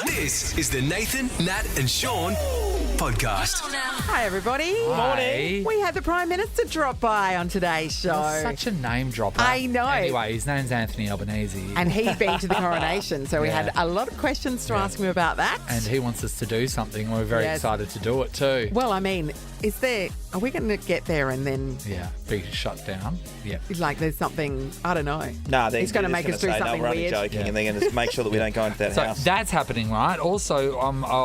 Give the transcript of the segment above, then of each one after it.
This is the Nathan, Nat and Sean podcast. Hi, everybody. Morning. We had the Prime Minister drop by on today's show. That's such a name dropper. I know. Anyway, his name's Anthony Albanese. And he'd been to the coronation, so we had a lot of questions to ask him about that. And he wants us to do something. We're very Yes. excited to do it too. Well, I mean, are we going to get there and then, Yeah, be shut down. Yeah. like, there's something, I don't know. No, He's going to make us do something we're weird. only joking, Yeah. and they're going to make sure that we don't go into that So house. that's happening, right? Also,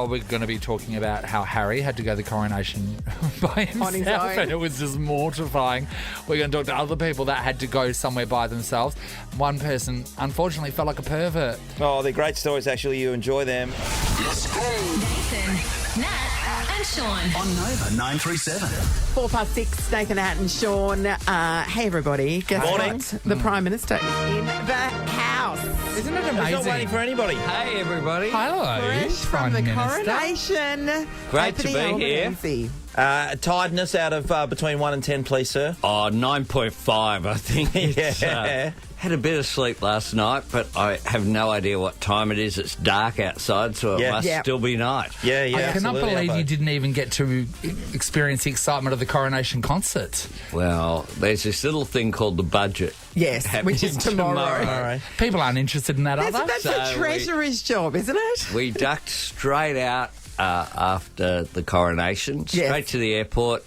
we're going to be talking about how Harry had to go to the coronation by himself, On his own. and it was just mortifying. We're going to talk to other people that had to go somewhere by themselves. One person, unfortunately, felt like a pervert. Oh, they're great stories, actually. You enjoy them. Nathan, Nat and Sean. On Nova 937. 6:04, Nathan, Nat and Sean. Hey, everybody. Guess Morning. what? The Prime Minister is in the house. Isn't it He's not amazing? waiting for anybody. Hey, everybody. Hello, Fresh from Prime the Minister. coronation. Great to Anthony be here. Albanese. Tiredness out of between 1 and 10, please, sir. Oh, 9.5, I think. It's, Yeah. had a bit of sleep last night, but I have no idea what time it is. It's dark outside, so it Yeah. must Yeah. still be night. Yeah, I cannot absolutely, believe Albo. you didn't even get to experience the excitement of the coronation concert. Well, there's this little thing called the budget. Yes, which is happening tomorrow. All right. People aren't interested in that, are That's they? the So treasurer's job, isn't it? We ducked straight out after the coronation, Yes. straight to the airport.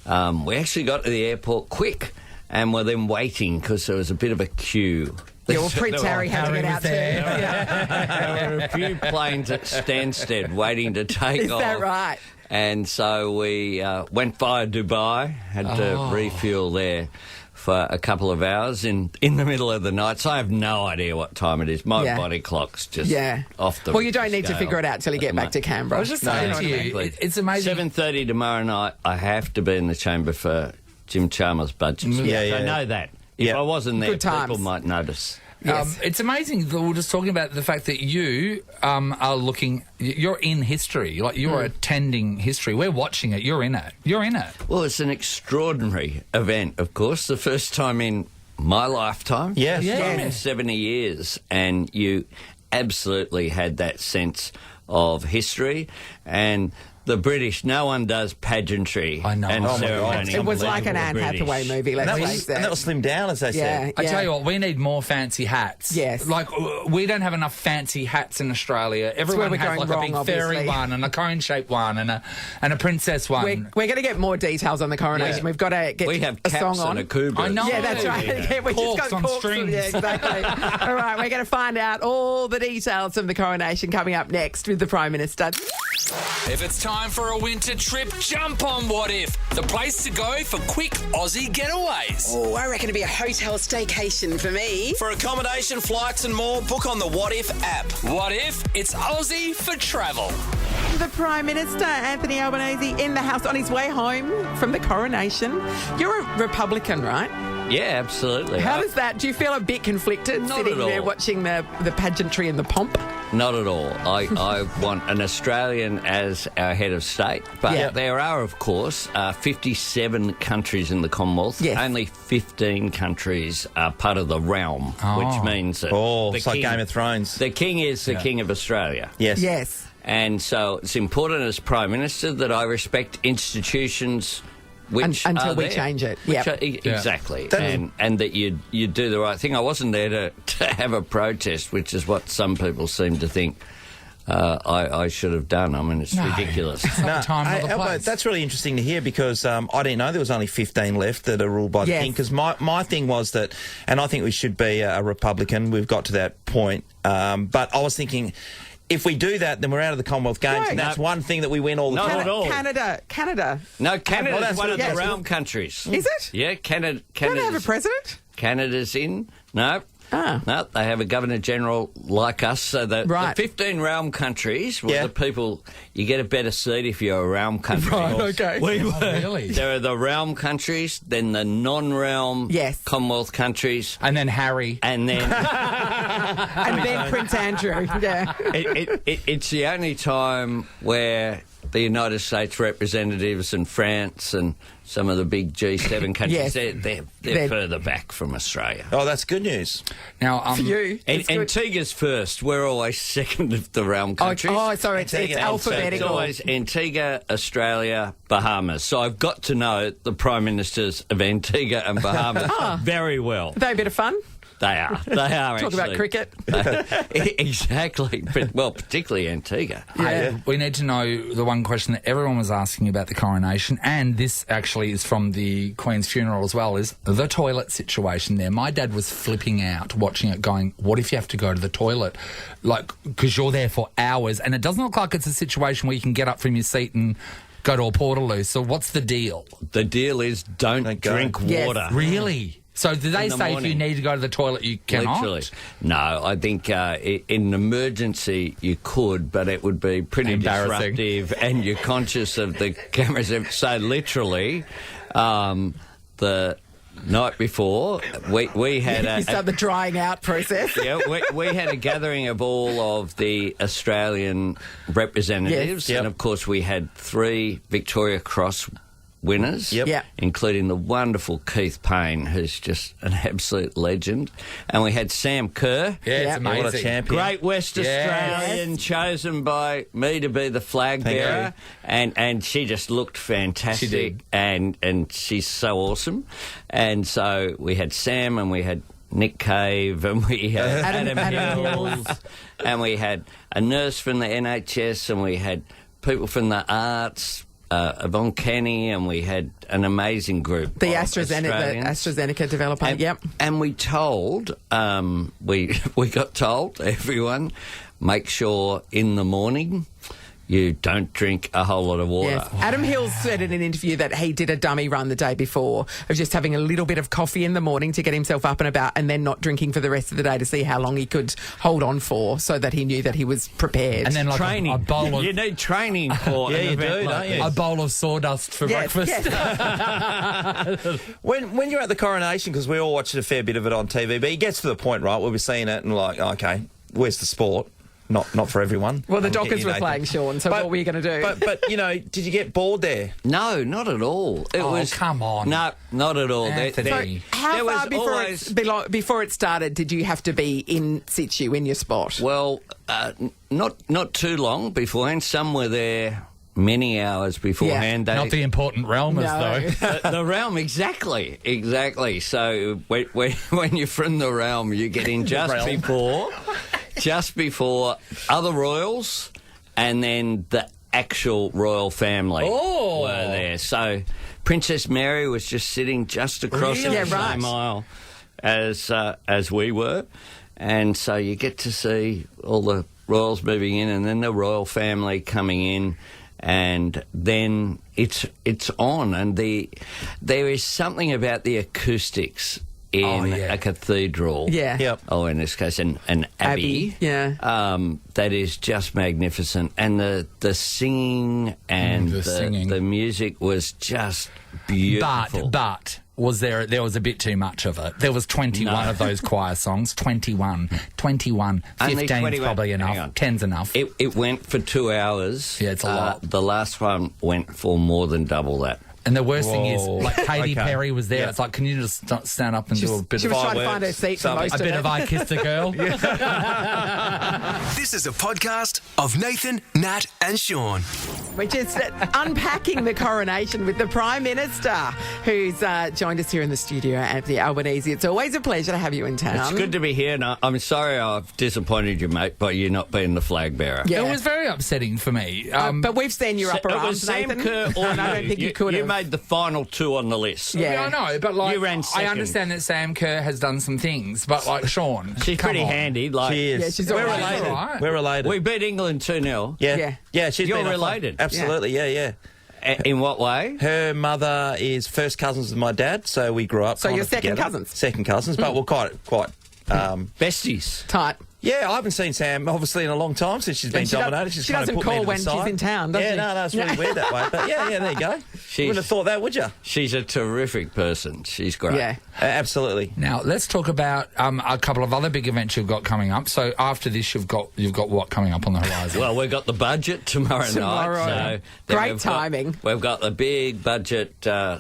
We actually got to the airport quick and were then waiting because there was a bit of a queue. Yeah, well, Prince Harry had to Harry get was out too. there. There were a few planes at Stansted waiting to take Is off. that right? And so we went via Dubai, had to refuel there for a couple of hours in the middle of the night. So I have no idea what time it is. My Yeah. body clock's just Yeah. off the Well, you don't need to scale figure it out till you at get the back to moment. Canberra. I was just No, saying you know to what I you, mean? it's amazing. 7:30 tomorrow night, I have to be in the chamber for Jim Chalmers' budget. Yeah, yeah. I know that. If Yeah. I wasn't there, Good times. people might notice. Yes. It's amazing that we're just talking about the fact that you are looking. You're in history. Like you're attending history. We're watching it. You're in it. You're in it. Well, it's an extraordinary event, of course. The first time in my lifetime. Yes. First time Yeah. in 70 years. And you absolutely had that sense of history. And the British, no one does pageantry I know. and Oh, my ceremony. It was like an Unbelievable Anne British. Hathaway movie, let's And that, face was, it. and that was slimmed down, as they Yeah. said. I tell you what, we need more fancy hats. Yes. Like, we don't have enough fancy hats in Australia. Everyone we're has going like wrong, a big obviously. fairy one and a cone-shaped one and a princess one. We're going to get more details on the coronation. Yeah. We've got to get We have a caps song on. and a kuba. I know. Yeah, that's right. Yeah, we Corks just got on corks strings. Yeah, exactly. All right, we're going to find out all the details from the coronation coming up next with the Prime Minister. If it's time for a winter trip, jump on What If, the place to go for quick Aussie getaways. Oh, I reckon it'd be a hotel staycation for me. For accommodation, flights and more, book on the What If app. What If? It's Aussie for travel. The Prime Minister, Anthony Albanese, in the house on his way home from the coronation. You're a Republican, right? Yeah, absolutely. How does that? Do you feel a bit conflicted Not sitting at there all. watching the pageantry and the pomp? Not at all. I want an Australian as our head of state. But Yeah. there are, of course, 57 countries in the Commonwealth. Yes. Only 15 countries are part of the realm, which means that Oh, the it's like king, Game of Thrones. the king is the king of Australia. Yes. Yes. And so it's important as Prime Minister that I respect institutions which Until are we there. change it. Which Yep. are- Exactly. That- And that you do the right thing. I wasn't there to have a protest, which is what some people seem to think I should have done. I mean, it's ridiculous. It's not the time or the Albo, place. that's really interesting to hear because I didn't know there was only 15 left that are ruled by the Yes. king. Because my thing was that, and I think we should be a Republican. We've got to that point. But I was thinking, if we do that, then we're out of the Commonwealth Games, No. and that's one thing that we win all the Not time. at all. Canada. No, Well, Canada's that's one of yes. the realm countries. Is it? Yeah, Don't they have a president? Canada's in. No. Ah. No, they have a Governor-General like us. So the 15 realm countries, well, Yeah. the people, you get a better seat if you're a realm country. okay. Really? There are the realm countries, then the non-realm Yes. Commonwealth countries, And then Harry. and then And then Prince Andrew. Yeah. it's the only time where the United States representatives and France and some of the big G7 countries, Yes. they're further back from Australia. Oh, that's good news. Now, For you. It's good. Antigua's first. We're always second of the realm countries. Oh, sorry, it's Antigua. It's alphabetical. always Antigua, Australia, Bahamas. So I've got to know the Prime Ministers of Antigua and Bahamas very well. Are they a bit of fun? They are. They are, Talk about cricket. Exactly. But, well, particularly Antigua. Hey, we need to know the one question that everyone was asking about the coronation, and this actually is from the Queen's funeral as well, is the toilet situation there. My dad was flipping out watching it going, what if you have to go to the toilet? Like, because you're there for hours, and it doesn't look like it's a situation where you can get up from your seat and go to a portaloo. So what's the deal? The deal is don't go. drink Yes. water. Really? So do they In the say if morning. you need to go to the toilet, you cannot? Literally. No, I think in an emergency you could, but it would be pretty Embarrassing. disruptive, and you're conscious of the cameras. So literally, the night before, we had You start the drying out process. yeah, we had a gathering of all of the Australian representatives, Yes. Yep. and of course we had 3 Victoria Cross winners, Yep. Yeah. including the wonderful Keith Payne, who's just an absolute legend, and we had Sam Kerr. Yeah, it's Yeah. amazing. What a champion. Great West Yes. Australian, chosen by me to be the flag Thank bearer, and she just looked fantastic, She did. and she's so awesome. And so we had Sam, and we had Nick Cave, and we had Adam Hills, and we had a nurse from the NHS, and we had people from the arts, Yvonne Kenny, and we had an amazing group. The of AstraZeneca Australians. developer. And, Yep. and we told, we got told, everyone, make sure in the morning you don't drink a whole lot of water. Yes. Adam Hills said in an interview that he did a dummy run the day before of just having a little bit of coffee in the morning to get himself up and about, and then not drinking for the rest of the day to see how long he could hold on for, so that he knew that he was prepared. And then like Training. a bowl of You need training for Yeah, an you event do, like don't you? a bowl of sawdust for Yes, breakfast. yes. When you're at the coronation, because we all watched a fair bit of it on TV, but it gets to the point, right, where we're seeing it and like, okay, where's the sport? Not for everyone. Well, the I'm Dockers getting were Nathan. playing, Sean, so what were you going to do? But you know, did you get bored there? No, not at all. It Oh, was come on. No, not at all. Anthony. How there far was before it started did you have to be in situ in your spot? Well, not too long beforehand. Some were there many hours beforehand. They- Not the important realmers, No. though. the realm, exactly. So when you're from the realm, you get in just before other royals, and then the actual royal family were there. So Princess Mary was just sitting just across Really? the Yeah, right. same aisle as we were, and so you get to see all the royals moving in, and then the royal family coming in. And then it's on, and there is something about the acoustics in a cathedral. Yeah. Yep. Oh, in this case, an abbey. Yeah. That is just magnificent, and the singing and The singing. the music was just beautiful. But there was a bit too much of it. There was 21 of those choir songs. 21. 15 Only 21. probably Hang enough. on. 10's enough. It went for 2 hours. Yeah, it's a lot. The last one went for more than double that. And the worst thing is, Whoa. like, Katy Okay. Perry was there. Yeah. It's like, can you just stand up and do a bit She of was trying to find her fireworks, seat for something. most a of bit it. of I Kissed a Girl? This is a podcast of Nathan, Nat, and Sean. We're just unpacking the coronation with the Prime Minister, who's joined us here in the studio, Anthony Albanese. It's always a pleasure to have you in town. It's good to be here, and I'm sorry I've disappointed you, mate, by you not being the flag bearer. Yeah. It was very upsetting for me. But we've seen your upper It arms, was Sam Nathan. Kerr or and I don't think you could You have. made the final 2 on the list. Yeah. I know, but like, You ran I second. understand that Sam Kerr has done some things, but like Sean, She's come pretty on. handy. Like She is. Yeah, she's We're alright. related. Alright. We're related. we beat England 2-0. Yeah. She's You're been up- related. Absolutely. Yeah. In what way? Her mother is first cousins with my dad, so we grew up. So kind you're of second together. cousins? Second cousins, but we're quite. Besties. Tight. Yeah, I haven't seen Sam, obviously, in a long time since she's been dominated. She kind of doesn't put me call to the when she's side. in town, does she? No, it's really weird that way. But yeah, there you go. You wouldn't have thought that, would you? She's a terrific person. She's great. Yeah. Absolutely. Now let's talk about a couple of other big events you've got coming up. So after this, you've got what coming up on the horizon? Well, we've got the budget tomorrow night. So then Great timing. We've got the big budget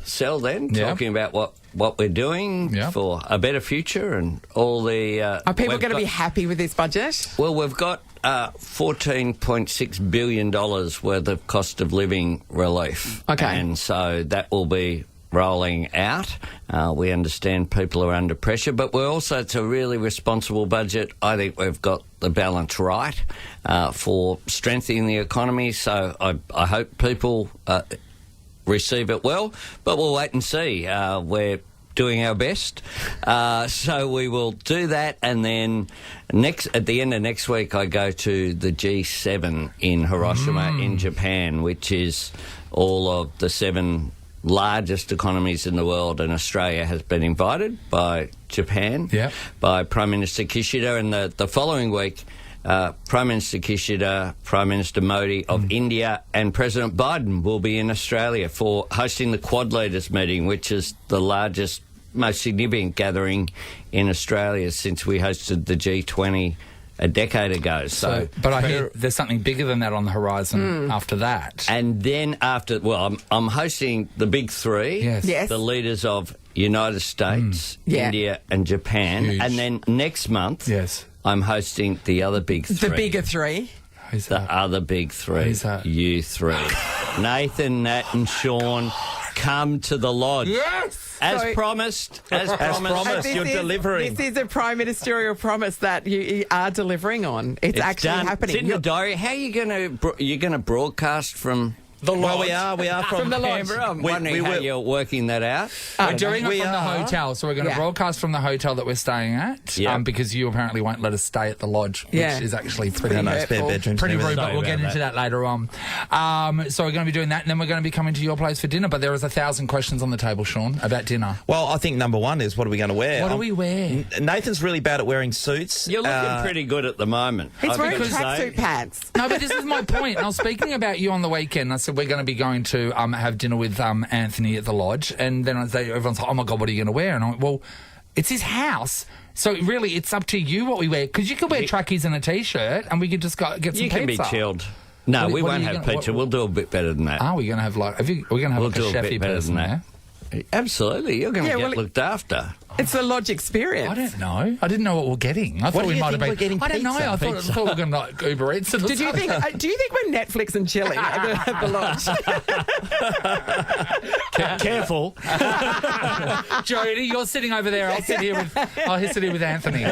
cell then, talking about what we're doing for a better future and all the... Are people going to be happy with this budget? Well, we've got $14.6 billion worth of cost of living relief. Okay. And so that will be rolling out. We understand people are under pressure, but it's a really responsible budget. I think we've got the balance right for strengthening the economy, so I hope people receive it well, but we'll wait and see. We're doing our best, so we will do that, and then at the end of next week I go to the G7 in Hiroshima in Japan, which is all of the 7 largest economies in the world, and Australia has been invited by Japan, by Prime Minister Kishida, and the following week Prime Minister Kishida, Prime Minister Modi of India and President Biden will be in Australia for hosting the Quad Leaders meeting, which is the largest, most significant gathering in Australia since we hosted the G20 a decade ago. But I hear there's something bigger than that on the horizon after that. And then after, I'm hosting the big 3, Yes. the leaders of United States, India and Japan. Huge. And then next month, I'm hosting the other big 3. The bigger 3? Who's The that? other big 3. Who's that? You 3. Nathan, Nat and Sean, come to the lodge. Yes! As So- promised. promised. You're delivering. This is a prime ministerial promise that you are delivering on. It's actually done. happening. It's in the diary. How are you going to broadcast from the lodge? Well, we are from the lodge. Canberra. I'm We- wondering we how will- you're working that out. We're doing it we from the are. hotel, so we're going to broadcast from the hotel that we're staying at, because you apparently won't let us stay at the lodge, which is actually pretty spare bedrooms. pretty and rude, everything. but we'll get about into that later on. So we're going to be doing that, and then we're going to be coming to your place for dinner, but there is 1,000 questions on the table, Sean, about dinner. Well, I think number one is, what are we going to wear? What do we wear? Nathan's really bad at wearing suits. You're looking pretty good at the moment. He's I've wearing got to say. tracksuit pants. No, but this is my point. And I was speaking about you on the weekend. I said we're going to be going to have dinner with Anthony at the lodge, and then everyone's like, "Oh my God, what are you going to wear?" And I went, "Well, it's his house, so really, it's up to you what we wear. Because you could wear trackies and a t-shirt, and we could just get some pizza." You can be chilled. No, we what are won't you have gonna- pizza. We'll do a bit better than that. Are we going to have we're going to have We'll like do a a bit chefy better person than there? that. Absolutely. You're going to Yeah, get well, looked after. It's the lodge experience. I don't know. I didn't know what we're getting. I thought do we you might have think been. we're getting I don't know. pizza? I thought we were going to like Uber Eats. Or Did you something. think? Do you think we're Netflix and chilling at the lodge? Careful. Jody, you're sitting over there. I'll sit here with Anthony.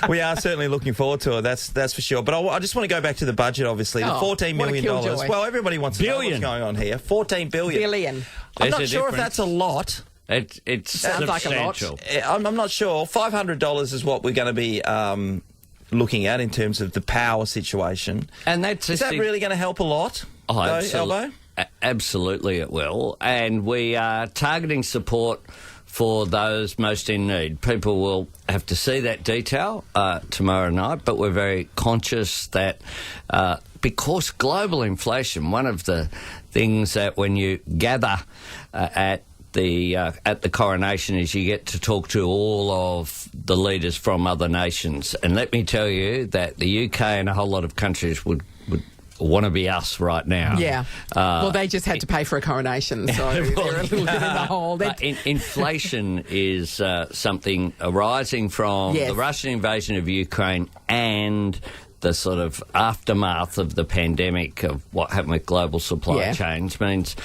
We are certainly looking forward to it. That's for sure. But I just want to go back to the budget. Obviously, the $14 what a million. killjoy. Well, everybody wants to know Billion. what's going on here. $14 billion. Billion. I'm There's not a sure if difference. that's a lot. It's Sounds like a lot. substantial. I'm not sure. $500 is what we're going to be looking at in terms of the power situation. And that's Is that really going to help a lot? Oh, though, absolutely. Albo? Absolutely it will. And we are targeting support for those most in need. People will have to see that detail tomorrow night, but we're very conscious that because global inflation, one of the things that when you gather at the coronation is you get to talk to all of the leaders from other nations. And let me tell you that the UK and a whole lot of countries would want to be us right now. Yeah. Well, they just had to pay for a coronation, so they're a little bit in the hole. Inflation is something arising from Yes. the Russian invasion of Ukraine and the sort of aftermath of the pandemic of what happened with global supply chains means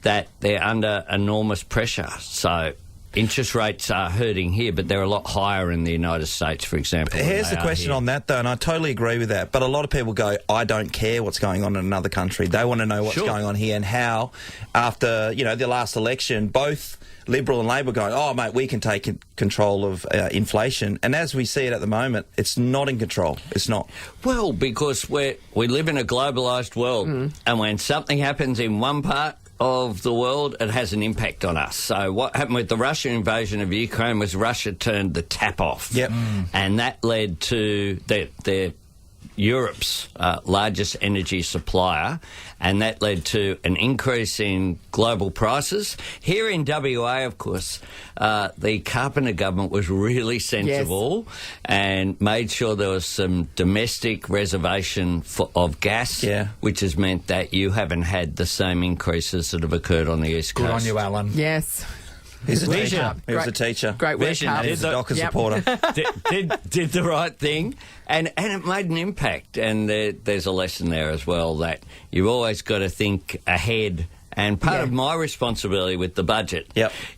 that they're under enormous pressure. So interest rates are hurting here, but they're a lot higher in the United States, for example. than Here's they the are question here. on that, though, and I totally agree with that. But a lot of people go, I don't care what's going on in another country. They want to know what's Sure. going on here and how, after the last election, both Liberal and Labor going, oh, mate, we can take control of inflation. And as we see it at the moment, it's not in control. It's not. Well, because we live in a globalised world, and when something happens in one part, of the world, it has an impact on us. So what happened with the Russian invasion of Ukraine was Russia turned the tap off. Yep. And that led to their Europe's largest energy supplier, and that led to an increase in global prices. Here in WA, of course, the Carpenter government was really sensible and made sure there was some domestic reservation of gas, which has meant that you haven't had the same increases that have occurred on the East Coast. Good on you, Alan. Yes. He's a teacher. He was a teacher. Great work, Vision. Carl. He's a Docker supporter. did the right thing, and it made an impact. And there's a lesson there as well that you've always got to think ahead. And part of my responsibility with the budget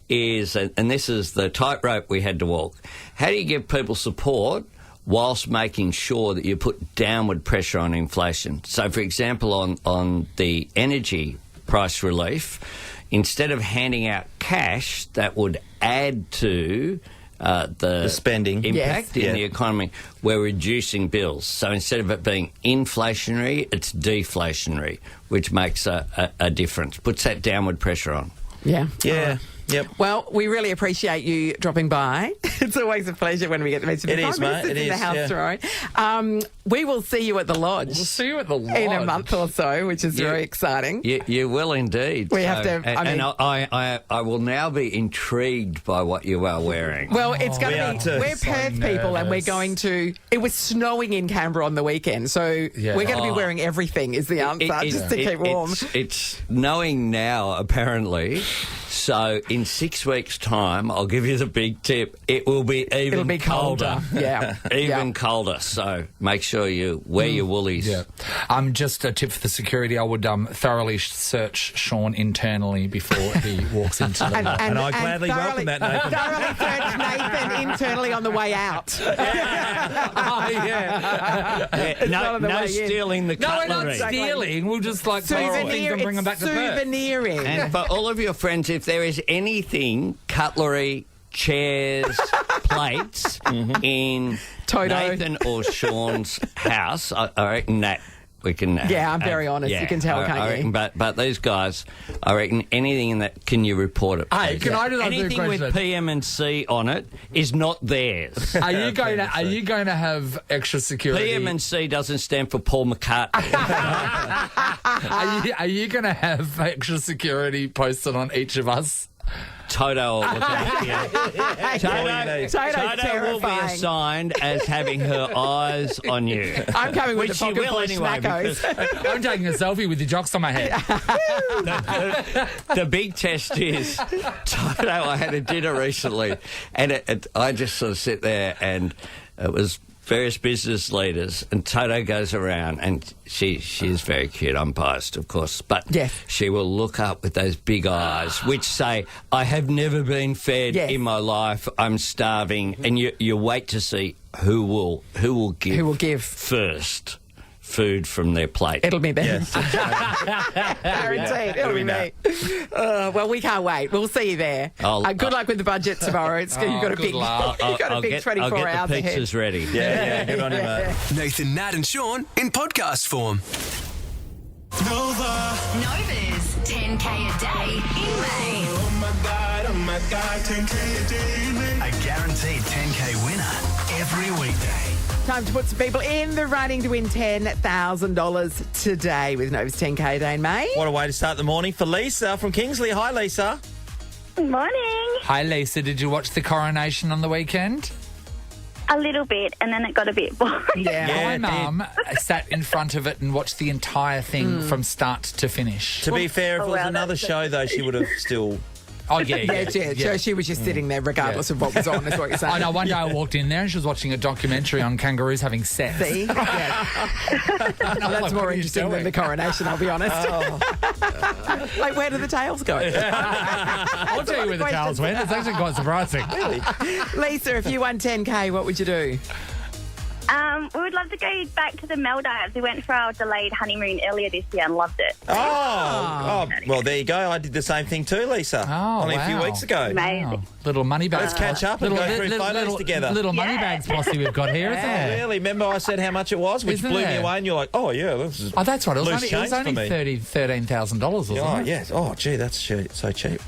is, and this is the tightrope we had to walk, how do you give people support whilst making sure that you put downward pressure on inflation? So, for example, on the energy price relief, instead of handing out cash that would add to the spending impact in the economy, we're reducing bills. So instead of it being inflationary, it's deflationary, which makes a difference, puts that downward pressure on. Yeah. Yeah. Yep. Well, we really appreciate you dropping by. It's always a pleasure when we get to meet you. It is, mate. It in the is, house tomorrow. We will see you at the lodge. We'll see you at the lodge. In a month or so, which is very exciting. You will indeed. We have to. I will now be intrigued by what you are wearing. Well, it's going to be. We're So Perth people, and we're nervous. going to. It was snowing in Canberra on the weekend, so we're going to be wearing everything. Is the answer just to keep warm? It's knowing now, apparently. So in 6 weeks' time, I'll give you the big tip. It will be It'll be colder. Yeah. Even colder. So make sure you wear your woolies. Yeah. Just a tip for the security, I would thoroughly search Sean internally before he walks into the lodge. And I gladly welcome that, Nathan. Thoroughly search Nathan internally on the way out. No stealing the No, we're cutlery. not stealing. We'll just borrow things and bring them back to Perth. Souveniring. And for all of your friends, if there is anything, cutlery, chairs, plates in Toto. Nathan or Sean's house, I reckon that we can. Yeah, I'm very honest. You can tell, can't I reckon, you? But these guys, I reckon anything in that, can you report it? Hey, please? can I just ask you a anything question? with PM and C on it is not theirs. Are you going to have extra security? PM and C doesn't stand for Paul McCartney. Are you going to have extra security posted on each of us? Toto will look after you. Toto will be assigned as having her eyes on you. I'm coming with Which the she pocket will full of anyway, schmackos. I'm taking a selfie with your jocks on my head. The big test is, Toto, I had a dinner recently, and I just sort of sit there, and it was various business leaders, and Toto goes around, and she is very cute. I'm biased, of course, but she will look up with those big eyes, which say, "I have never been fed in my life. I'm starving." And you wait to see who will give first food from their plate. It'll be me. Guaranteed. It'll be me. Well, we can't wait. We'll see you there. Good luck with the budget tomorrow. You've got a big 24 I'll hours get the ahead. pizzas ready. Yeah, good on you, mate. Nathan, Nat and Sean in podcast form. Nova's 10K a day in May. Oh my God, 10K a day in May. A guaranteed 10K winner every weekday. Time to put some people in the running to win $10,000 today with Nova's 10K Day in May. What a way to start the morning for Lisa from Kingsley. Hi, Lisa. Good morning. Hi, Lisa. Did you watch the coronation on the weekend? A little bit, and then it got a bit boring. My mum sat in front of it and watched the entire thing from start to finish. To be fair, if it was another show, though, she would have still... Oh, yeah. So she was just sitting there regardless of what was on, is what you're saying. I know, one day I walked in there and she was watching a documentary on kangaroos having sex. See? Yeah. No, that's more interesting than the coronation, I'll be honest. Like, where do the tails go? I'll tell you where the tails went. It's actually quite surprising. Lisa, if you won 10K, what would you do? We would love to go back to the Maldives. We went for our delayed honeymoon earlier this year and loved it. Oh, well, there you go. I did the same thing too, Lisa. Oh, only a few wow. weeks ago. Amazing. Wow. Little money bags. Let's catch up and go through photos together. Little money bags posse we've got here, isn't there? Really? Remember I said how much it was, which Isn't blew me it? away, and you're like, oh, yeah, this is Oh, that's right. It was loose only change for me. $13,000, wasn't Oh, it? yes. Oh, gee, that's so cheap.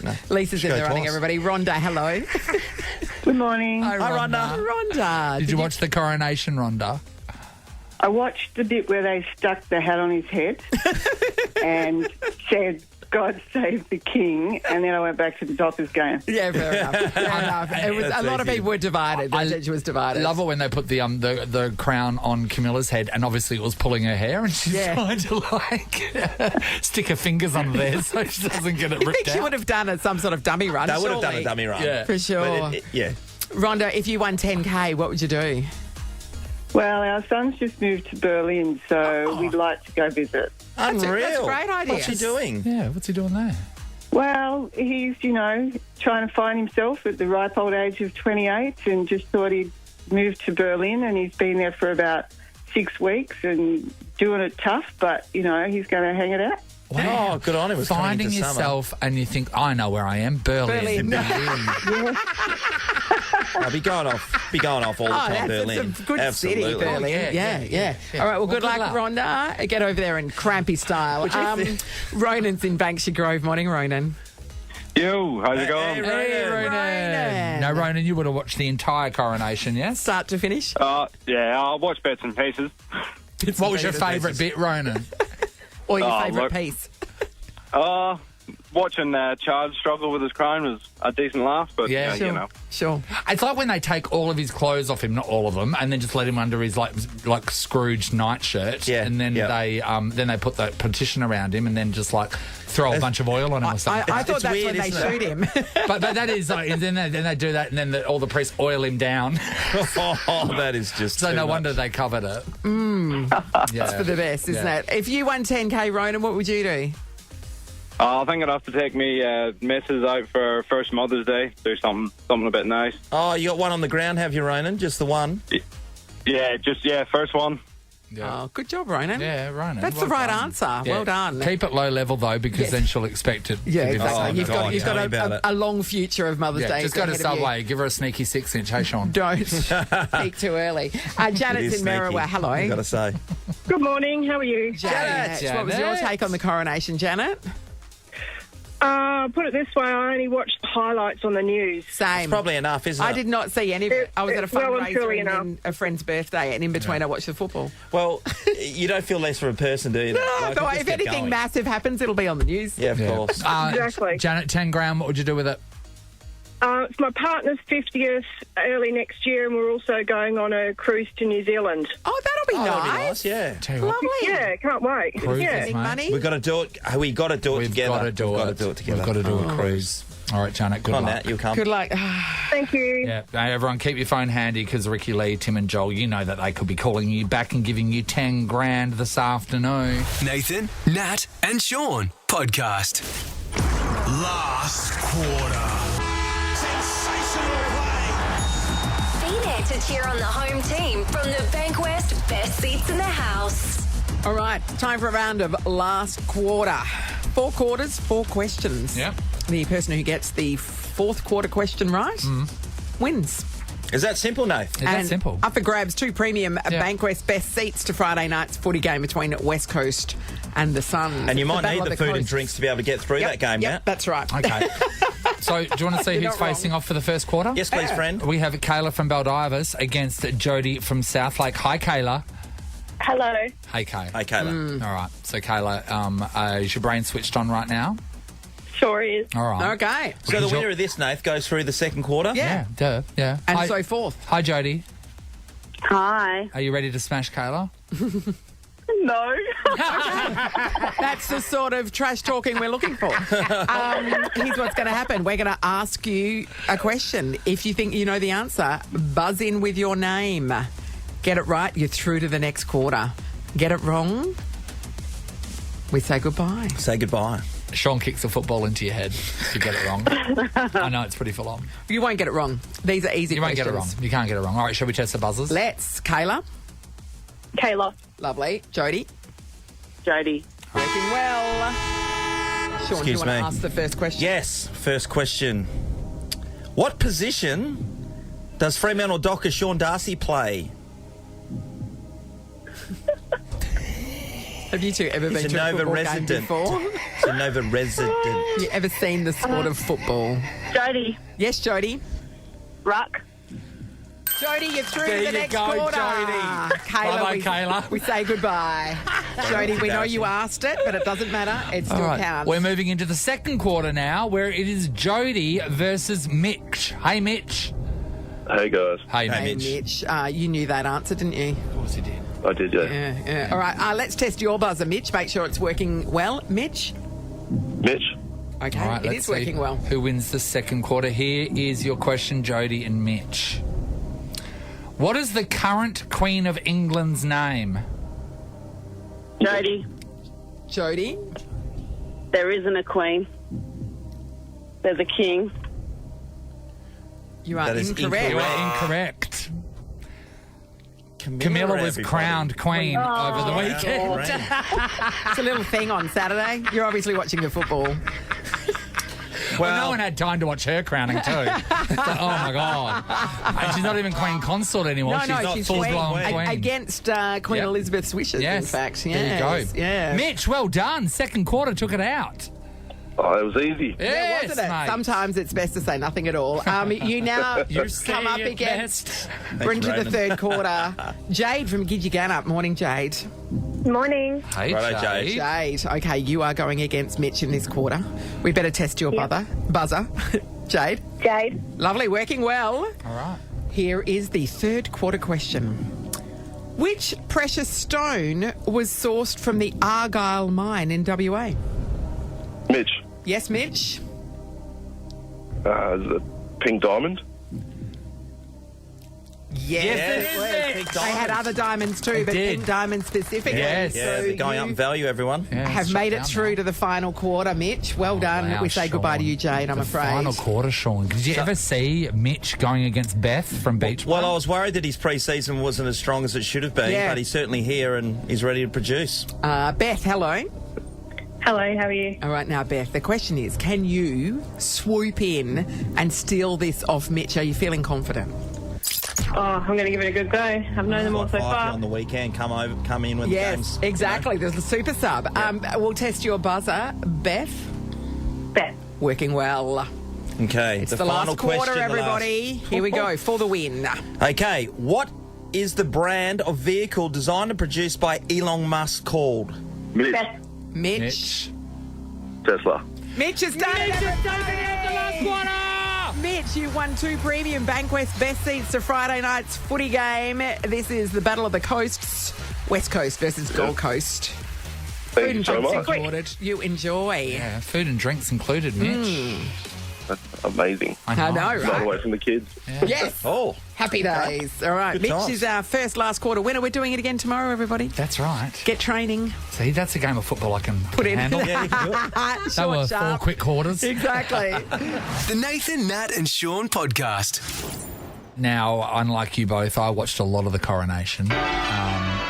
No. Lisa's in Go the running, twice. everybody. Rhonda, hello. Good morning. Hi, Rhonda. Rhonda. Did you watch the coronation, Rhonda? I watched the bit where they stuck the hat on his head and said, God save the king, and then I went back to the Dockers game. Yeah, fair enough. Fair enough. It was, a lot of people were divided. The attention was divided. I love it when they put the crown on Camilla's head, and obviously it was pulling her hair, and she's trying to stick her fingers under there so she doesn't get it You ripped think she out. would have done some sort of dummy run? They would have done surely? a dummy run. Yeah. For sure. But yeah. Rhonda, if you won 10K, what would you do? Well, our son's just moved to Berlin, so we'd like to go visit. Unreal. That's a great idea. What's he doing? Yeah, what's he doing there? Well, he's, trying to find himself at the ripe old age of 28 and just thought he'd moved to Berlin, and he's been there for about 6 weeks and doing it tough, but, he's going to hang it out. Wow. Oh, good on him. It's coming Finding into yourself and you think, I know where I am, Berlin. I'll be going off all the time, Berlin. It's a good Absolutely. city, Berlin. Yeah. All right, well, good luck, Rhonda. Get over there in crampy style. Ronan's in Banksia Grove. Morning, Ronan. Yo, how's it going? Hey, Ronan. Now, Ronan, you would have watched the entire coronation, yes? Start to finish? Yeah, I'll watch bits and pieces. What was your favourite bit, Ronan? Or your favourite piece? Watching Chad struggle with his crown was a decent laugh, but Sure. It's like when they take all of his clothes off him, not all of them, and then just let him under his like Scrooge nightshirt, and then they put that petition around him, and then just throw a bunch of oil on him or something. I thought that's weird, when they shoot him. but that is and then they do that, and then all the press oil him down. Oh, that is just so too no much. wonder they covered it. That's for the best, isn't it? If you won 10K, Ronan, what would you do? I think I'd have to take me missus out for first Mother's Day, do something a bit nice. Oh, you got one on the ground, have you, Ronan? Just the one? Yeah, first one. Yeah. Oh, good job, Ronan. Yeah, Ronan. That's the right answer. Yeah. Well done. Keep it low level, though, because then she'll expect it. Yeah, to be exactly. the You've got a long future of Mother's Day. Just go to ahead of you. Subway. Give her a sneaky 6-inch. Hey, Sean. Don't speak too early. Janet's in Merriwa. Hello. I've got to say. Good morning. How are you? Janet. What was your take on the coronation, Janet? Put it this way, I only watched the highlights on the news. Same. It's probably enough, isn't it? I did not see any of it. I was at a fundraiser and enough. then a friend's birthday, and in between I watched the football. Well, you don't feel less of a person, do you? No, but if anything massive happens, it'll be on the news. Yeah, of course. Exactly. Janet, 10 grand, what would you do with it? It's my partner's 50th early next year, and we're also going on a cruise to New Zealand. Oh, that'll be That'd be nice. yeah. Lovely. Yeah, can't wait. Cruises, Yeah. mate. Money? We've got to do it. We got to do it together. We've got to do it together. We've got to do a cruise. All right, Janet, good Come on, luck. Nat, you'll come. Good luck. Thank you. Yeah, hey, everyone, keep your phone handy because Ricky Lee, Tim and Joel, you know that they could be calling you back and giving you 10 grand this afternoon. Nathan, Nat and Sean podcast. Last quarter. Be there to cheer on the home team from the Bankwest Best Seats in the House. All right, time for a round of last quarter. 4 quarters, 4 questions. Yeah. The person who gets the 4th quarter question right wins. Is that simple, Nath? Is that simple? Up for grabs, 2 premium Bankwest Best Seats to Friday night's footy game between West Coast and the Suns. And you might Battle need of the food and coasts. drinks to be able to get through that game, Nat. That's right. Okay. So, do you want to see You're who's not wrong. facing off for the first quarter? Yes, please, friend. We have Kayla from Baldivis against Jodie from Southlake. Hi, Kayla. Hello. Hey, Kay. Hey, Kayla. All right. So, Kayla, is your brain switched on right now? Sure is. All right. Okay. So the winner of this, Nath, goes through the second quarter? Yeah. Yeah. Yeah. And Hi, so forth. Hi, Jodie. Hi. Are you ready to smash Kayla? No. That's the sort of trash talking we're looking for. Here's what's going to happen. We're going to ask you a question. If you think you know the answer, buzz in with your name. Get it right, you're through to the next quarter. Get it wrong, we say goodbye. Say goodbye. Sean kicks a football into your head if you get it wrong. I know, it's pretty full on. You won't get it wrong. These are easy You won't questions. get it wrong. You can't get it wrong. All right, shall we test the buzzers? Let's. Kayla. Kayla. Lovely. Jodie. Jodie. Working well. Sean, do you Excuse want to me. ask the first question? Yes, first question. What position does Fremantle Docker Sean Darcy play? Have you two ever been He's to a a Nova football resident. game before? He's a Nova resident. You ever seen the sport of football? Jodie. Yes, Jodie. Ruck. Jodie, you're through There to the you next go, quarter. Jodie. Kayla, Bye-bye, Kayla. We say goodbye. Jodie, we know you asked it, but it doesn't matter. It still All right, counts. we're moving into the second quarter now, where it is Jodie versus Mitch. Hey, Mitch. Hey, guys. Hey, Hey, Mitch. Mitch. You knew that answer, didn't you? Of course he did. I did, yeah. Yeah. All right, let's test your buzzer, Mitch. Make sure it's working well. Mitch? Mitch. Okay, All right, it let's is see working well. who wins the second quarter. Here is your question, Jodie and Mitch. What is the current Queen of England's name? Jodie. Jodie? There isn't a queen. There's a king. You are That is incorrect. You are incorrect. Camilla, Camilla was everybody. crowned queen over the weekend. It's a little thing on Saturday. You're obviously watching the football. Well, no one had time to watch her crowning too. Oh my God! And she's not even queen consort anymore. No, she's she's full-blown queen. queen. Against Queen Yep. Elizabeth's wishes, Yes. in fact. There you Yes. go. Yeah. Mitch, well done. Second quarter took it out. Oh, it was easy. Yeah, Yes, wasn't it? mate. Sometimes it's best to say nothing at all. You now You come say up it against. best. We're into the Raymond. third quarter. Jade from Gidgegannup. Morning, Jade. Morning. Hey, Righto, Jade. Jade. Okay, you are going against Mitch in this quarter. We better test your buzzer. Jade. Jade. Lovely, working well. All right. Here is the third quarter question. Which precious stone was sourced from the Argyle mine in WA? Mitch. Yes, Mitch? The pink diamond. Yes, it is, Mitch. They had other diamonds too, but did. pink diamond specifically. Yes. Yeah, So they're going up you in value, everyone. Yeah, have it's made shut it down through now. to the final quarter, Mitch. Well done. Wow, We say goodbye to Sean. you, Jade, I'm The afraid. Final quarter, Sean. Did you ever see Mitch going against Beth from Beach? Well, I was worried that his pre-season wasn't as strong as it should have been, Yeah. but he's certainly here and he's ready to produce. Beth, hello. Hello, how are you? All right, now, Beth, the question is, can you swoop in and steal this off Mitch? Are you feeling confident? Oh, I'm going to give it a good go. I've known them all so 5 far. on the weekend, come in when the game's... Yes, exactly. There's the super sub. We'll test your buzzer. Beth? Beth. Working well. Okay, It's the final last quarter, question, the everybody. last- Here we go, for the win. Okay, what is the brand of vehicle designed and produced by Elon Musk called? Mitch. Beth. Mitch. Tesla. Mitch has done it. The last quarter. Mitch, you won 2 premium Bankwest best seats to Friday night's footy game. This is the Battle of the Coasts. West Coast versus Gold Coast. Thank you so drinks much. included. You enjoy. Yeah, food and drinks included, Mitch. That's amazing. I know, Not right? away from the kids. Yes. Oh, Happy days. All right. Good Mitch times. is our first last quarter winner. We're doing it again tomorrow, everybody. That's right. Get training. See, that's a game of football I can Put in. handle. yeah, you can do it. They were Short, 4 sharp. quick quarters. Exactly. The Nathan, Nat and Sean podcast. Now, unlike you both, I watched a lot of the coronation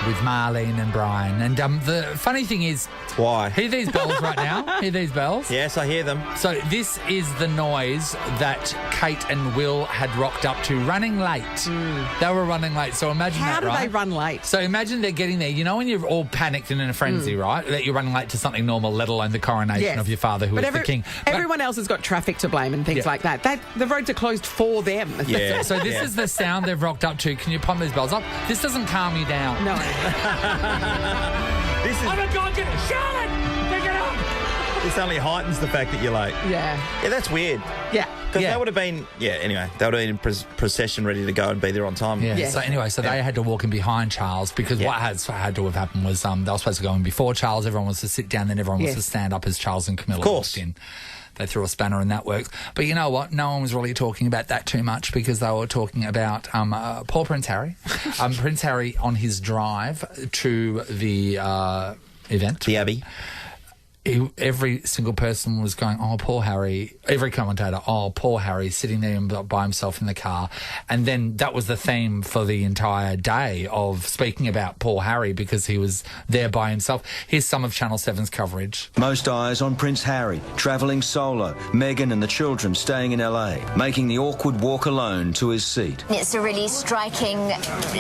with Marlene and Brian. And the funny thing is, Why? hear these bells right now? Hear these bells? Yes, I hear them. So this is the noise that Kate and Will had rocked up to, running late. They were running late. So imagine How that, do right? they run late? So imagine they're getting there. You know when you're all panicked and in a frenzy, right? That you're running late to something normal, let alone the coronation Yes. of your father, who But is the king. But- Everyone else has got traffic to blame and things Yeah. like that. The roads are closed for them. Yeah. So this Yeah. is the sound they've rocked up to. Can you pump these bells up? This doesn't calm you down. No. This only heightens the fact that you're late. Yeah. Yeah, that's weird. Yeah. Because Yeah. that would have been, anyway, they would have been in procession ready to go and be there on time. Yeah. Yeah. So anyway, they had to walk in behind Charles because what had to have happened was they were supposed to go in before Charles. Everyone was to sit down, then everyone was Yes. to stand up as Charles and Camilla Of course. walked in. They threw a spanner and that worked. But you know what? No one was really talking about that too much because they were talking about poor Prince Harry. Prince Harry on his drive to the event. The Abbey. every single person was going, oh, poor Harry. Every commentator, oh, poor Harry, sitting there by himself in the car. And then that was the theme for the entire day of speaking about poor Harry because he was there by himself. Here's some of Channel 7's coverage. Most eyes on Prince Harry, travelling solo. Meghan and the children staying in LA, making the awkward walk alone to his seat. It's really striking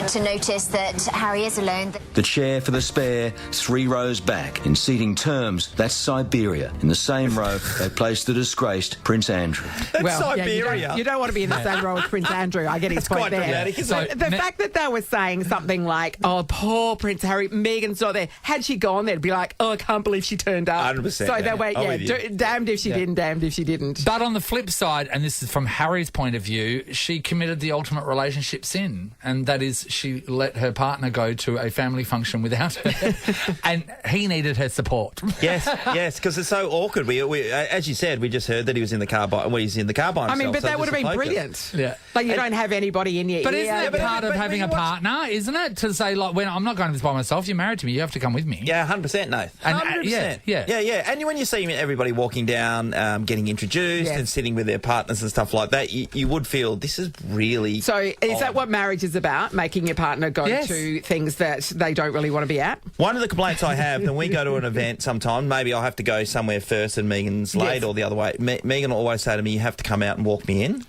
to notice that Harry is alone. The chair for the spare, 3 rows back. In seating terms, that's Siberia. In the same row, they placed the disgraced Prince Andrew. That's Siberia. Yeah, you don't want to be in the same row as Prince Andrew. I get his point there. Dramatic, So the fact that they were saying something like, oh, poor Prince Harry, Meghan's not there. Had she gone there, it'd be like, oh, I can't believe she turned up. 100%. So they went, damned if she didn't, damned if she didn't. But on the flip side, and this is from Harry's point of view, she committed the ultimate relationship sin, and that is she let her partner go to a family function without her, and he needed her support. Yes, because it's so awkward. We, as you said, we just heard that he was in the car by he's in the car by himself. I mean, but so that would have been focus. brilliant. Yeah. Like you don't have anybody in your But ear. isn't that part of having a partner, isn't it? To say, like, when I'm not going to this by myself, you're married to me, you have to come with me. Yeah, 100%, no. And, 100%. Yeah. And when you see everybody walking down, getting introduced and sitting with their partners and stuff like that, you would feel this is really So is that what marriage is about? Making your partner go to things that they don't really want to be at? One of the complaints I have, when we go to an event sometime, maybe I'll have to go somewhere first and Megan's late or the other way. Megan will always say to me, you have to come out and walk me in.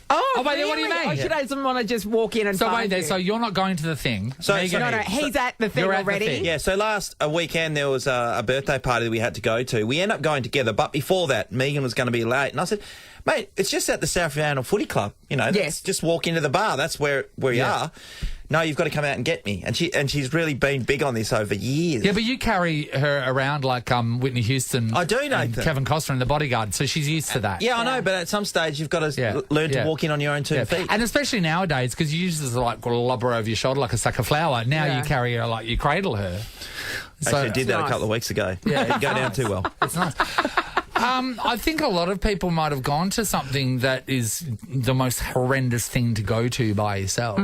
Oh, wait, really? what do you mean? She doesn't want to just walk in and So find wait there, you. so you're not going to the thing. No, he's at the thing You're at the already. thing. Yeah, so last weekend there was a birthday party that we had to go to. We ended up going together, but before that, Megan was going to be late. And I said, mate, it's just at the South Fremantle Footy Club. You know, just walk into the bar. That's where you are. No, you've got to come out and get me. And she's really been big on this over years. Yeah, but you carry her around like Whitney Houston. I do, Nathan. And Kevin Costner in The Bodyguard, so she's used to that. Yeah, I know, but at some stage you've got to learn to walk in on your own 2 feet. And especially nowadays, because you use this like lobber over your shoulder like a sack of flour. Now you carry her like you cradle her. Actually, I did that a couple of weeks ago. Yeah, it didn't go down too well. It's nice. I think a lot of people might have gone to something that is the most horrendous thing to go to by yourself.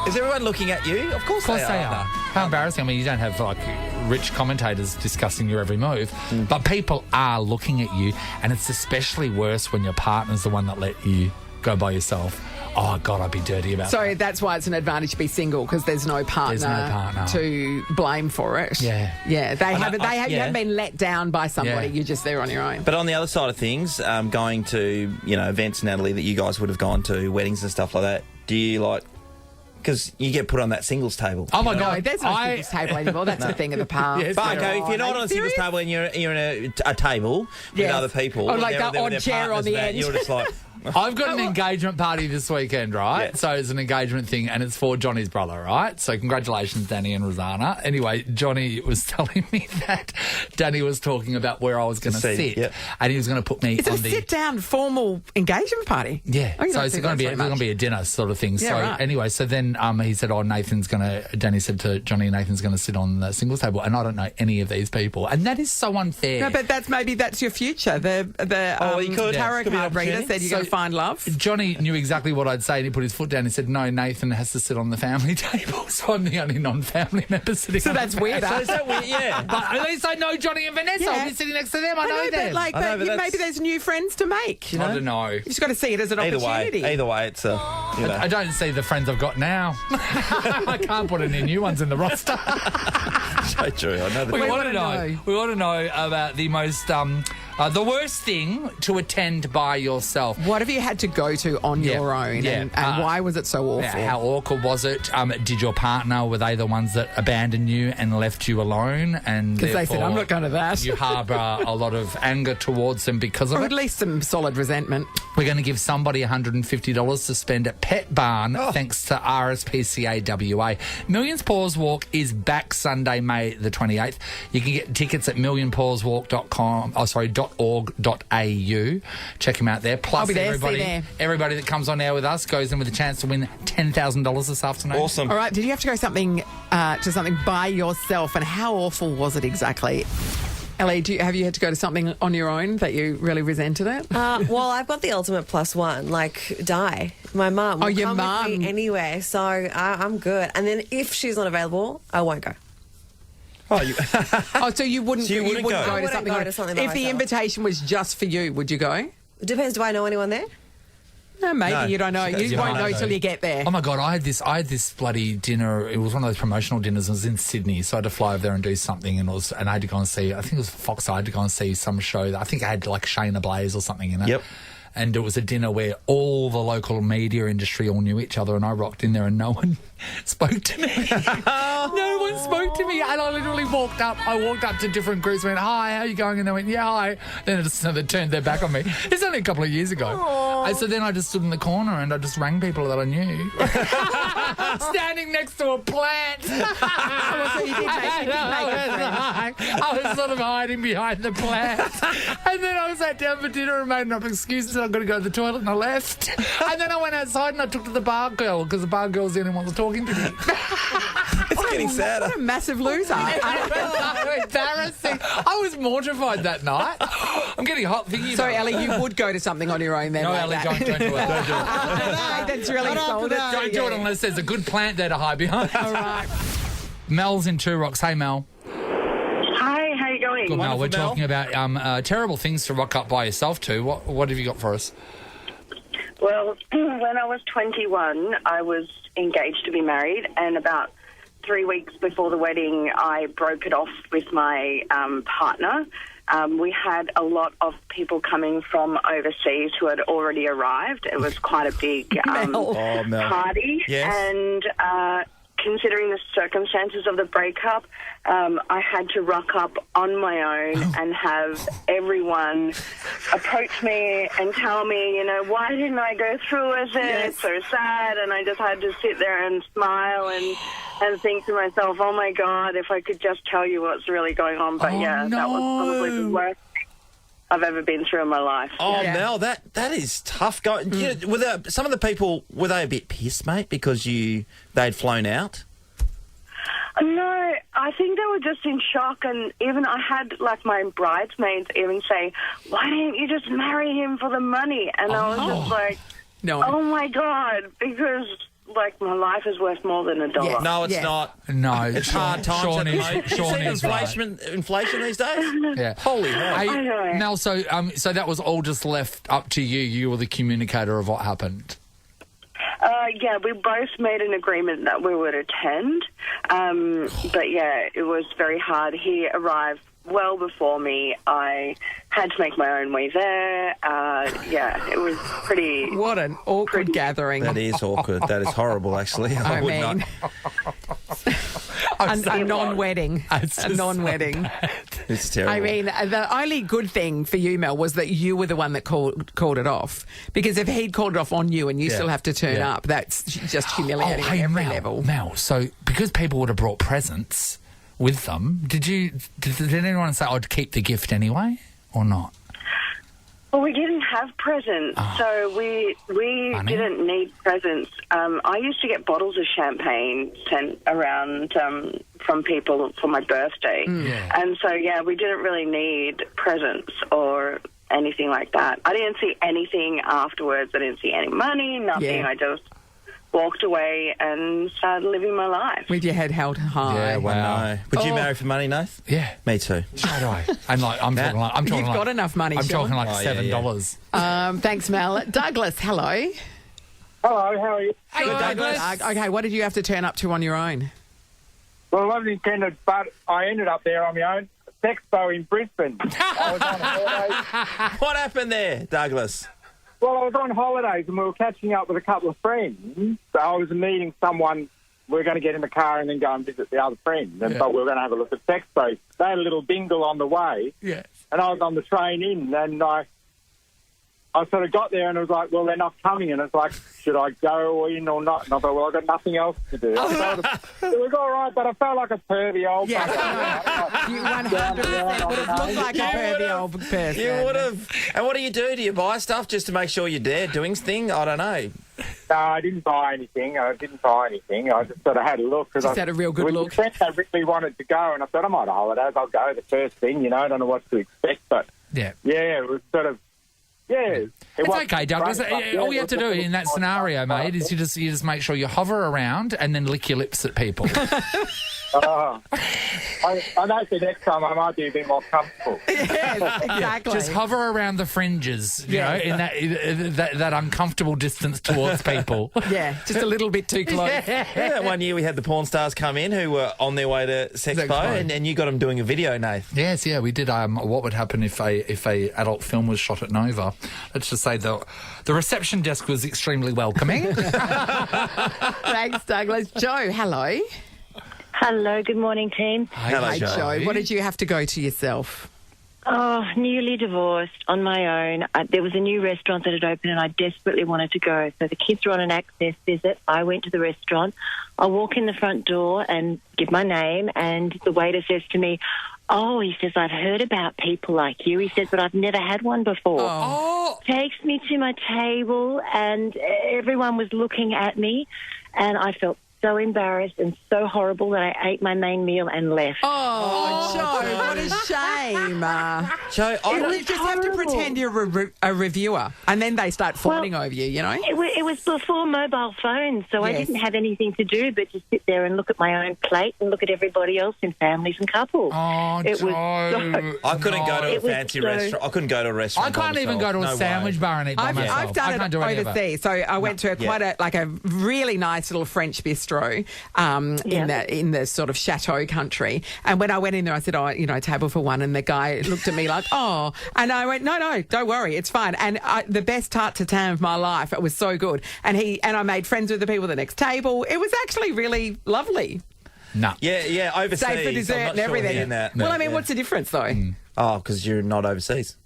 Is everyone looking at you? Of course they are. How embarrassing. I mean, you don't have like rich commentators discussing your every move, but people are looking at you, and it's especially worse when your partner's the one that let you go by yourself. Oh, God, I'd be dirty about that. So that's why it's an advantage to be single, because there's no partner to blame for it. Yeah. Yeah, you haven't been let down by somebody. You're just there on your own. But on the other side of things, going to, events, Natalie, that you guys would have gone to, weddings and stuff like that, do you like... Because you get put on that singles table. Oh, my God. No, there's no singles table anymore. That's a thing of the past. Yes, but okay, if you're not on a singles table and you're in a table with other people... Or like the odd chair on the end. You're just like... I've got an engagement party this weekend, right? Yeah. So it's an engagement thing, and it's for Johnny's brother, right? So congratulations, Danny and Rosanna. Anyway, Johnny was telling me that Danny was talking about where I was going to sit, and he was going to put me on the... Is it a sit-down formal engagement party? Yeah. Oh, so it's going to be a dinner sort of thing. Yeah, so right. anyway, so then he said, Danny said to Johnny, Nathan's going to sit on the singles table, and I don't know any of these people, and that is so unfair. No, but that's your future. The tarot card reader said you're going to find love. Johnny knew exactly what I'd say, and he put his foot down. He said, no, Nathan has to sit on the family table, so I'm the only non-family member sitting on that's the weird. family. Is that weird? Yeah. But at least I know Johnny and Vanessa. Yeah. I'll be sitting next to them. I know them. But maybe there's new friends to make. You know? I don't know. You've just got to see it as an opportunity. Either way, it's a... I don't see the friends I've got now. I can't put any new ones in the roster. So true. I know We want to know about the most... the worst thing to attend by yourself. What have you had to go to on your own, and why was it so awful? Yeah, how awkward was it? Did your partner, were they the ones that abandoned you and left you alone? Because they said, I'm not going to that. You harbour a lot of anger towards them because of or it. at least some solid resentment. We're going to give somebody $150 to spend at Pet Barn thanks to RSPCA WA. Millions Paws Walk is back Sunday, May the 28th. You can get tickets at millionpawswalk.org.au. Check them out there. Plus, I'll be there, everybody that comes on air with us goes in with a chance to win $10,000 this afternoon. Awesome. All right, did you have to go to something by yourself, and how awful was it exactly? Ellie, have you had to go to something on your own that you really resented it? Well, I've got the ultimate +1, like Di. My mum will come with me anywhere, so I'm good. And then if she's not available, I won't go. So you wouldn't So you wouldn't go? to I wouldn't something go like to something if by the myself. invitation was just for you, would you go? Depends. Do I know anyone there? No, maybe No. you don't know. You won't know till you get there. Oh my God, I had this bloody dinner. It was one of those promotional dinners. It was in Sydney, so I had to fly over there and do something. And I had to go and see. I think it was Fox. I had to go and see some show. I think I had like Shayna Blaze or something in it. Yep. And it was a dinner where all the local media industry all knew each other, and I rocked in there and no one spoke to me. No one spoke to me, and I literally walked up. I walked up to different groups, went, "Hi, how are you going?" And they went, "Yeah, hi." Then they turned their back on me. It's only a couple of years ago. And so then I just stood in the corner and I just rang people that I knew. Standing next to a plant. I was sort of hiding behind the plant. And then I sat down for dinner and made enough excuses that I've got to go to the toilet, and I left. And then I went outside and I took to the bar girl, because the bar girl's the only one that was talking to me. It's getting sadder. What a massive loser. So embarrassing. I was mortified that night. I'm getting hot thinking So, about it. Ellie, you would go to something on your own then? No, like Ellie, that. don't do it. Don't do it. That's really sold it. Don't do it unless there's a good plant there to hide behind. All right. Mel's in Two Rocks. Hey, Mel. Hi, how you going? Good, Mel. We're Mel. talking about terrible things to rock up by yourself to. What have you got for us? Well, when I was 21, I was engaged to be married, and about 3 weeks before the wedding, I broke it off with my partner. We had a lot of people coming from overseas who had already arrived. It was quite a big party. Yes. And considering the circumstances of the breakup, I had to rock up on my own and have everyone approach me and tell me, why didn't I go through with it? Yes. It's so sad. And I just had to sit there and smile and think to myself, oh, my God, if I could just tell you what's really going on. But, that was probably the worst thing I've ever been through in my life. Oh, Yeah. Mel, that is tough. Some of the people, were they a bit pissed, mate, because they'd flown out? No, I think they were just in shock, and even I had, my bridesmaids even say, why didn't you just marry him for the money? And I was just like, No. oh, my God, because, my life is worth more than $1. Yes. No, it's Yes. not. No, It's hard times. Sean at the is, moment. Sean You is see right. inflation these days? Yeah. Holy hell. Hey, I know. Mel, so that was all just left up to you. You were the communicator of what happened. Yeah, we both made an agreement that we would attend. But, it was very hard. He arrived well before me. I had to make my own way there. It was pretty... What an awkward gathering. That is awkward. That is horrible, actually. I would mean, a non-wedding. A non-wedding. It's terrible. I mean, the only good thing for you, Mel, was that you were the one that called it off. Because if he'd called it off on you and you still have to turn up, that's just humiliating at every level. Mel, so because people would have brought presents with them, did anyone say, I'd keep the gift anyway, or not? Well, we didn't have presents, so we didn't need presents. I used to get bottles of champagne sent around from people for my birthday. And so, we didn't really need presents or anything like that. I didn't see anything afterwards. I didn't see any money, nothing. Yeah. I just walked away and started living my life. With your head held high. Yeah, wow. I know. Would you marry for money, Nath? Yeah. Me too. So do I. And I'm talking You've got enough money, I'm Sean. talking like Oh, $7. Thanks, Mel. Douglas, hello. Hello, how are you? Hey, Douglas. Okay, what did you have to turn up to on your own? Well, I wasn't intended, but I ended up there on my own. Sexpo in Brisbane. I was on holidays. What happened there, Douglas? Well, I was on holidays and we were catching up with a couple of friends. So I was meeting someone. We were going to get in the car and then go and visit the other friend. And but we were going to have a look at Sexpo. They had a little bingle on the way. Yes. And I was on the train in, and I sort of got there and it was like, well, they're not coming. And it's like, should I go in or not? And I thought, well, I've got nothing else to do. It was all right, but I felt like a pervy old You bugger. 100% would have looked like a pervy old person. You would have. And what do you do? Do you buy stuff just to make sure you're there doing thing? I don't know. No, I didn't buy anything. I just sort of had a look. Just had a real good look. I really wanted to go, and I thought, I'm on holidays. I'll go the first thing, I don't know what to expect. But, it was sort of, It's okay, Douglas. All you have to do in that scenario, mate, is you just make sure you hover around and then lick your lips at people. I know for next time I might be a bit more comfortable. Yes, exactly. Just hover around the fringes, you know, in that uncomfortable distance towards people. Yeah, just a little bit too close. Yeah, that one year we had the porn stars come in who were on their way to Sexpo, and you got them doing a video, Nath. Yes, yeah, we did. What would happen if a adult film was shot at Nova? Let's just say the reception desk was extremely welcoming. Thanks, Douglas. Joe, hello. Hello, good morning, team. Hi, Joe. What did you have to go to yourself? Oh, newly divorced on my own. There was a new restaurant that had opened and I desperately wanted to go. So the kids were on an access visit. I went to the restaurant. I walk in the front door and give my name, and the waiter says to me, "Oh," he says, "I've heard about people like you." He says, "but I've never had one before." Takes me to my table and everyone was looking at me and I felt so embarrassed and so horrible that I ate my main meal and left. Oh, Joe, what a shame. Joe, you just have to pretend you're a reviewer and then they start fawning over you, you know? It was before mobile phones, so I didn't have anything to do but just sit there and look at my own plate and look at everybody else in families and couples. Oh, Joe. I couldn't go to a fancy restaurant. I couldn't go to a restaurant. I can't even go to a sandwich bar and eat by myself. I've done it overseas. So I went to quite a really nice little French bistro in the sort of chateau country. And when I went in there, I said, table for one. And the guy looked at me like, oh. And I went, no, don't worry, it's fine. And the best tarte tatin of my life. It was so good. And I made friends with the people at the next table. It was actually really lovely. No. Yeah, overseas. Save for dessert and everything. Well, I mean, what's the difference though? Oh, because you're not overseas.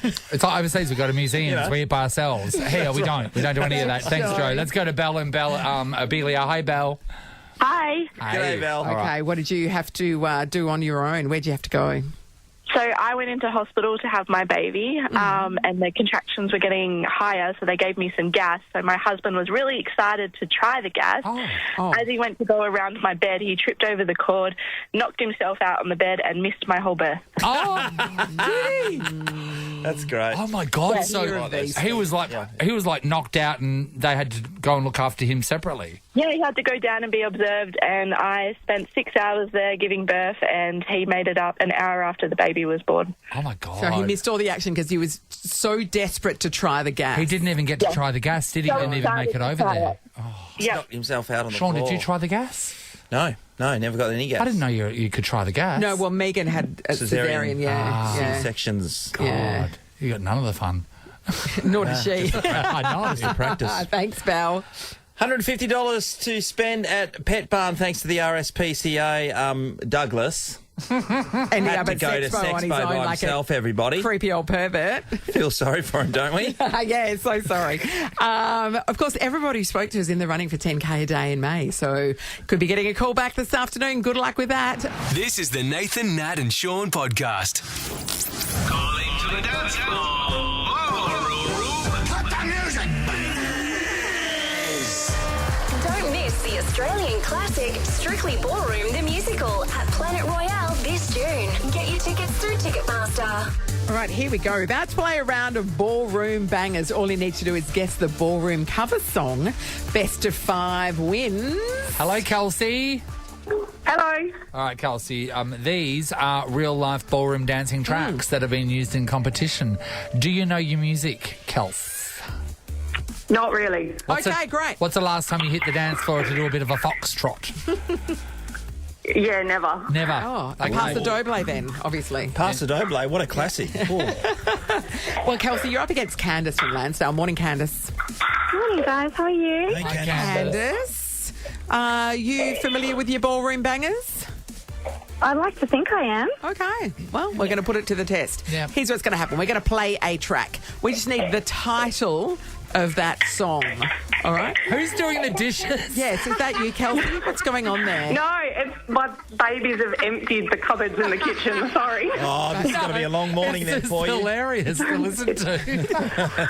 It's like overseas, we go to museums, we eat by ourselves. Here, we don't do any of that. Thanks, Joe. Let's go to Belle and Abelia. Hi, Belle. Hi. G'day, Belle. Okay, what did you have to do on your own? Where'd you have to go? So I went into hospital to have my baby, and the contractions were getting higher, so they gave me some gas. So my husband was really excited to try the gas. As he went to go around my bed, he tripped over the cord, knocked himself out on the bed, and missed my whole birth. Oh, did he? That's great. Oh my God! Yeah, So he was like knocked out, and they had to go and look after him separately. Yeah, he had to go down and be observed, and I spent 6 hours there giving birth, and he made it up an hour after the baby was born. Oh my God! So he missed all the action because he was so desperate to try the gas. He didn't even get to try the gas, did he? He didn't even make it over there. Knocked himself out on the Sean, floor. did you try the gas? No, never got any gas. I didn't know you could try the gas. No, well, Megan had a cesarean, C-sections. God, you got none of the fun. Nor did she. I know, it's a practice. Thanks, Belle. $150 to spend at Pet Barn thanks to the RSPCA. Douglas had to go to Sexpo by himself, everybody. Creepy old pervert. Feel sorry for him, don't we? Yeah, so sorry. Of course, everybody who spoke to us in the running for 10K a day in May, so could be getting a call back this afternoon. Good luck with that. This is the Nathan, Nat and Sean podcast. Calling to the dance floor. Cut the music. Don't miss the Australian classic Strictly Ballroom the Musical at Planet Royale this June. Get your tickets through Ticketmaster. All right, here we go. About to play a round of ballroom bangers. All you need to do is guess the ballroom cover song. Best of 5 wins. Hello, Kelsey. Hello. All right, Kelsey. These are real-life ballroom dancing tracks that have been used in competition. Do you know your music, Kels? Not really. Great. What's the last time you hit the dance floor to do a bit of a foxtrot? Yeah, never. Never. Oh, Pass the Doble then, obviously. Pass the Doble, what a classic. Well, Kelsey, you're up against Candice from Lansdale. Morning, Candice. Morning, guys. How are you? Hey, Candice. Are you familiar with your ballroom bangers? I'd like to think I am. Okay. Well, we're going to put it to the test. Yeah. Here's what's going to happen. We're going to play a track. We just need the title of that song. All right? Who's doing the dishes? Yes, is that you, Kelsey? What's going on there? No, it's my babies have emptied the cupboards in the kitchen. Sorry. Oh, this is going to be a long morning then for you. It's hilarious to listen to.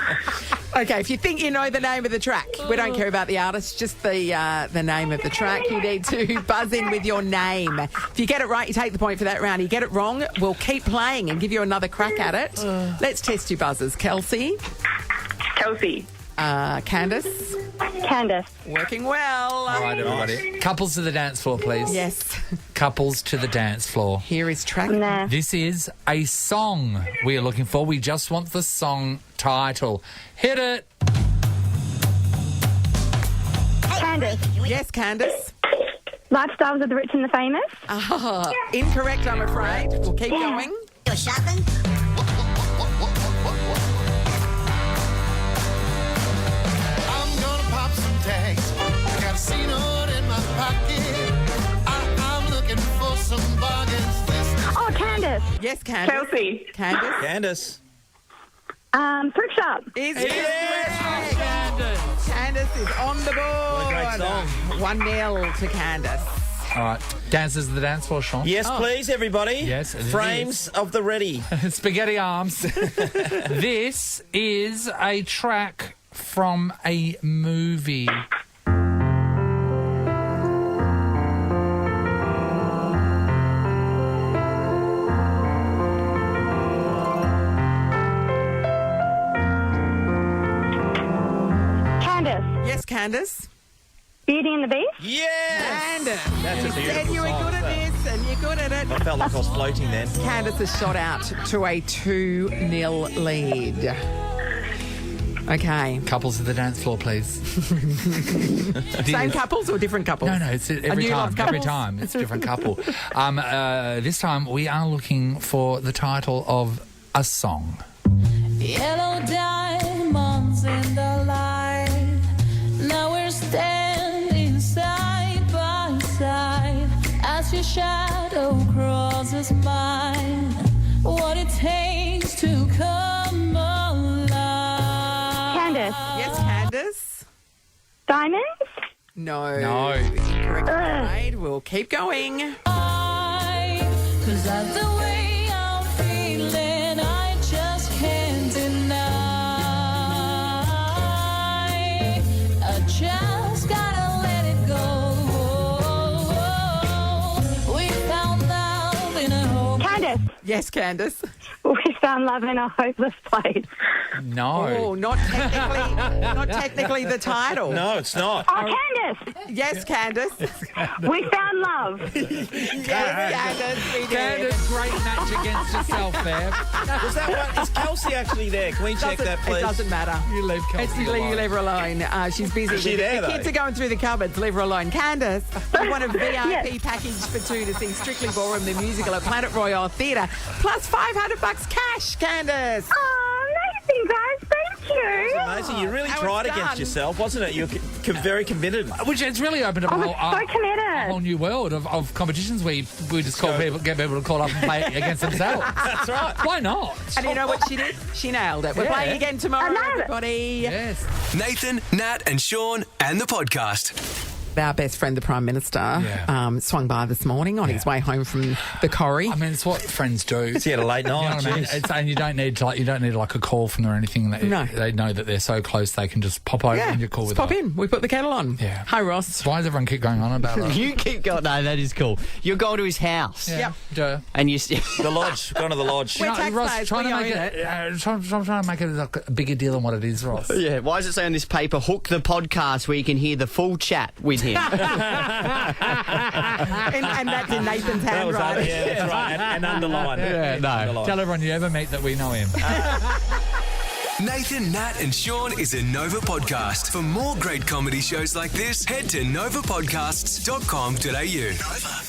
Okay, if you think you know the name of the track, we don't care about the artist, just the name of the track. You need to buzz in with your name. If you get it right, you take the point for that round. You get it wrong, we'll keep playing and give you another crack at it. Let's test your buzzers. Kelsey? Kelsey. Candace? Candace. Working well. All right, everybody. Couples to the dance floor, please. Yes. Couples to the dance floor. Here is track. This is a song we are looking for. We just want the song title. Hit it. Candace. Yes, Candace. Lifestyles of the Rich and the Famous. Incorrect, I'm afraid. We'll keep going. You're shopping? I'm gonna pop some tags. I got a C-note in my pocket. I'm looking for some bargains. Oh, Candace. Yes, Candace. Chelsea. Candace. Thrift Shop. Is Candace is on the board. What a great song. 1-0 to Candace. All right. Dances to the dance floor, Sean. Yes, please, everybody. Yes. Frames of the ready. Spaghetti arms. This is a track from a movie. Candace. Yes, Candace. Beauty and the Beast. Yes! Candace. That's a You said beautiful you were song. good at this and you're good at it. I felt like I was floating then. Candace has shot out to a 2-0 lead. Okay. Couples to the dance floor, please. Same couples or different couples? No, it's every new love time. Every couples? time. It's a different couple. This time we are looking for the title of a song. Yellow diamonds in the light. Now we're standing side by side as your shadow crosses mine. What it takes to come alive. Candace. Yes, Candace. Diamonds. No. Incorrect. Right, we'll keep going. Cause that's the way I'm feeling, I just can't deny. I just gotta let it go. We found love in a hopeless. Candace. Yes, Candace. We found love in a hopeless place. No. Oh, not technically the title. No, it's not. Oh, Candace. Yes, Candace. We found love. Yes, Candace, we did. Candace, great match against yourself there. Was that one? Is Kelsey actually there? Can we check that, please? It doesn't matter. You leave Kelsey You leave her alone. She's busy. Is she there, the though? kids are going through the cupboards. Leave her alone. Candace, you want a VIP package for 2 to see Strictly Ballroom, the musical at Planet Royale Theatre, plus $500 cash, Candace. Oh, amazing, guys. Thank you. Amazing. You really How tried it's against done. yourself, wasn't it? You were very committed. Which it's really opened up I a was so committed. whole new world of competitions. We just call people, get people to call up and play against themselves. That's right. Why not? And you know what she did? She nailed it. We're Yeah. playing again tomorrow, I nailed it. everybody. Yes. Nathan, Nat, and Sean, and the podcast. Our best friend, the Prime Minister, swung by this morning on his way home from the Corrie. I mean, it's what friends do. He had a late You know night. what I mean? jeez. And you don't need like a call from them or anything. No. They know that they're so close they can just pop over and you're cool with pop it. in. We put the kettle on. Yeah. Hi, Ross. Why does everyone keep going on about it? You keep going. No, that is cool. You're going to his house. Yeah. Duh. And you. The lodge. Going to the lodge. We're Ross, taxpayers, trying we to make own it, trying to make it like a bigger deal than what it is, Ross. Yeah. Why does it say on this paper, hook the podcast where you can hear the full chat with him? and that's in Nathan's That was handwriting. yeah, that's right. And underline. Yeah, no. Underline. Tell everyone you ever meet that we know him. Nathan, Nat, and Sean is a Nova podcast. For more great comedy shows like this, head to novapodcasts.com.au. Nova.